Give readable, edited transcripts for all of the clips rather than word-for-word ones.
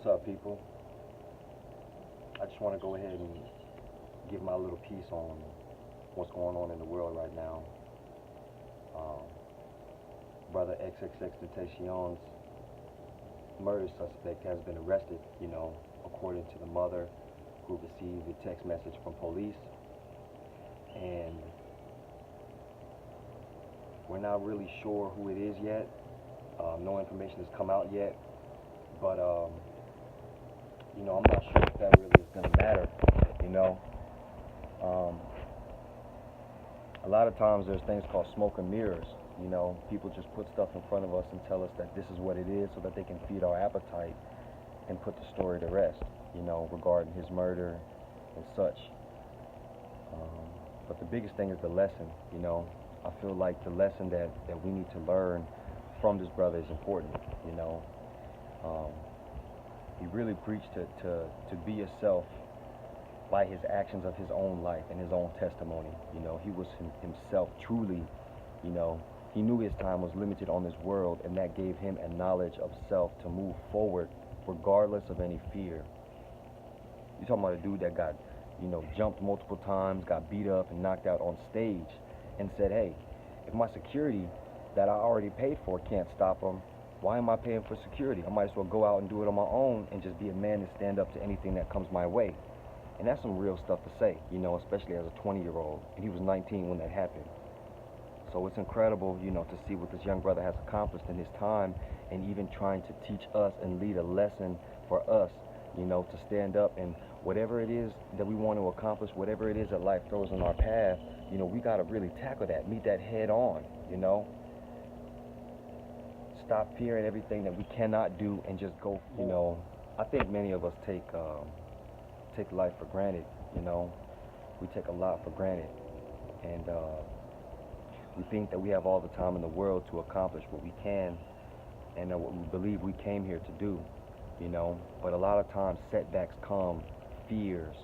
What's up, people? I just want to go ahead and give my little piece on what's going on in the world right now. Um, Brother XXXtentacion's murder suspect has been arrested, according to the mother who received a text message from police. And we're not really sure who it is yet. No information has come out yet. But, I'm not sure if that really is going to matter, you know. A lot of times there's things called smoke and mirrors, People just put stuff in front of us and tell us that this is what it is so that they can feed our appetite and put the story to rest, regarding his murder and such. But the biggest thing is the lesson. I feel like the lesson that we need to learn from this brother is important, He really preached to be yourself by his actions of his own life and his own testimony. He was himself truly, he knew his time was limited on this world, and that gave him a knowledge of self to move forward regardless of any fear. You're talking about a dude that got, jumped multiple times, got beat up and knocked out on stage, and said, hey, if my security that I already paid for can't stop him, why am I paying for security? I might as well go out and do it on my own and just be a man and stand up to anything that comes my way. And that's some real stuff to say, especially as a 20-year-old. And he was 19 when that happened. So it's incredible, to see what this young brother has accomplished in his time, and even trying to teach us and lead a lesson for us, to stand up, and whatever it is that we want to accomplish, whatever it is that life throws in our path, we got to really tackle that, meet that head on, Stop fearing everything that we cannot do and just go, I think many of us take life for granted, We take a lot for granted. And we think that we have all the time in the world to accomplish what we can and what we believe we came here to do, But a lot of times setbacks come, fears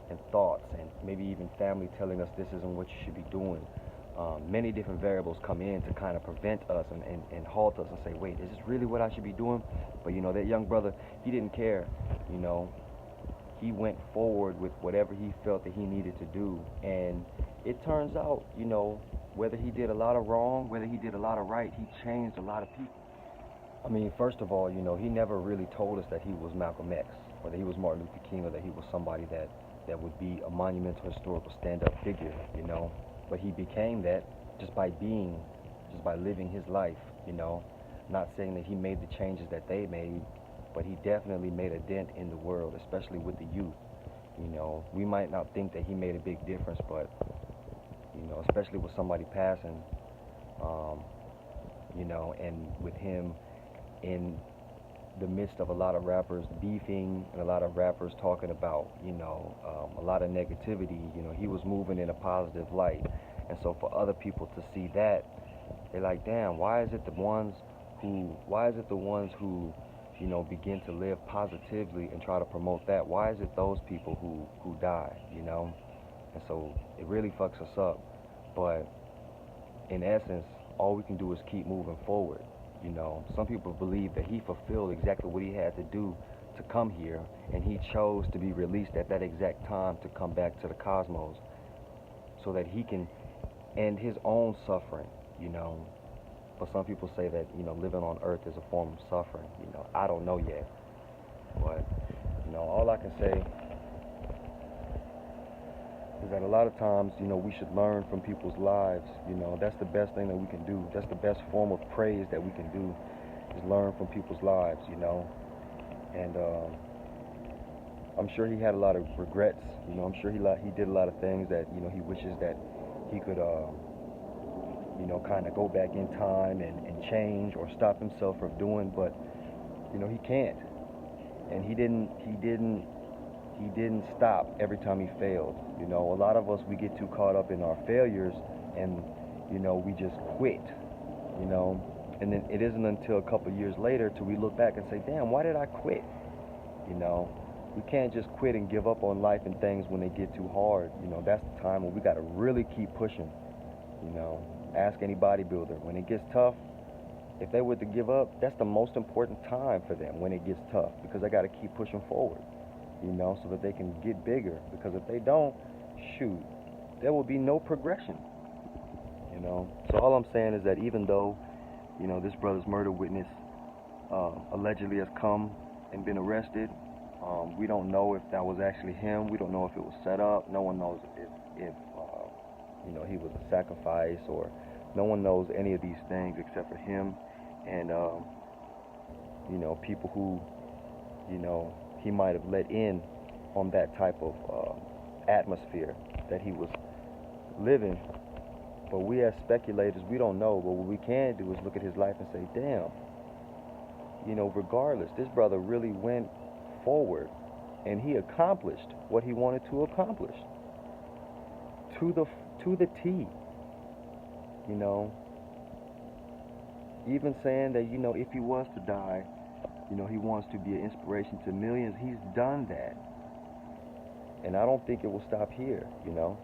and thoughts, and maybe even family telling us this isn't what you should be doing. Many different variables come in to kind of prevent us and halt us and say, wait, is this really what I should be doing? But, that young brother, he didn't care, He went forward with whatever he felt that he needed to do. And it turns out, whether he did a lot of wrong, whether he did a lot of right, he changed a lot of people. I mean, first of all, he never really told us that he was Malcolm X, or that he was Martin Luther King, or that he was somebody that would be a monumental historical stand-up figure, But he became that just by living his life, Not saying that he made the changes that they made, but he definitely made a dent in the world, especially with the youth. We might not think that he made a big difference, but, especially with somebody passing, and with him in the midst of a lot of rappers beefing and a lot of rappers talking about, a lot of negativity, he was moving in a positive light. And so for other people to see that, they're like, damn, why is it the ones who, begin to live positively and try to promote that? Why is it those people who die, And so it really fucks us up. But in essence, all we can do is keep moving forward. Some people believe that he fulfilled exactly what he had to do to come here, and he chose to be released at that exact time to come back to the cosmos so that he can end his own suffering, But some people say that, living on earth is a form of suffering. I don't know yet. But, all I can say is that a lot of times, we should learn from people's lives. That's the best thing that we can do. That's the best form of praise that we can do, is learn from people's lives, And I'm sure he had a lot of regrets. I'm sure he did a lot of things that, he wishes that he could, kind of go back in time and change or stop himself from doing, but, he can't. And he didn't stop every time he failed. A lot of us, we get too caught up in our failures and, we just quit, And then it isn't until a couple years later till we look back and say, damn, why did I quit? We can't just quit and give up on life and things when they get too hard. That's the time when we got to really keep pushing. Ask any bodybuilder. When it gets tough, If they were to give up, that's the most important time for them when it gets tough, because they got to keep pushing forward, you know, so that they can get bigger. Because if they don't, shoot, there will be no progression, you know. So all I'm saying is that even though, you know, this brother's murder witness allegedly has come and been arrested, we don't know if that was actually him. We don't know if it was set up. No one knows if you know, he was a sacrifice, or no one knows any of these things except for him and you know, people who, you know, he might have let in on that type of atmosphere that he was living. But we as speculators, we don't know. But what we can do is look at his life and say, damn, you know, regardless, this brother really went forward and he accomplished what he wanted to accomplish to the T. You know, even saying that, you know, if he was to die, you know, he wants to be an inspiration to millions. He's done that. And I don't think it will stop here, you know.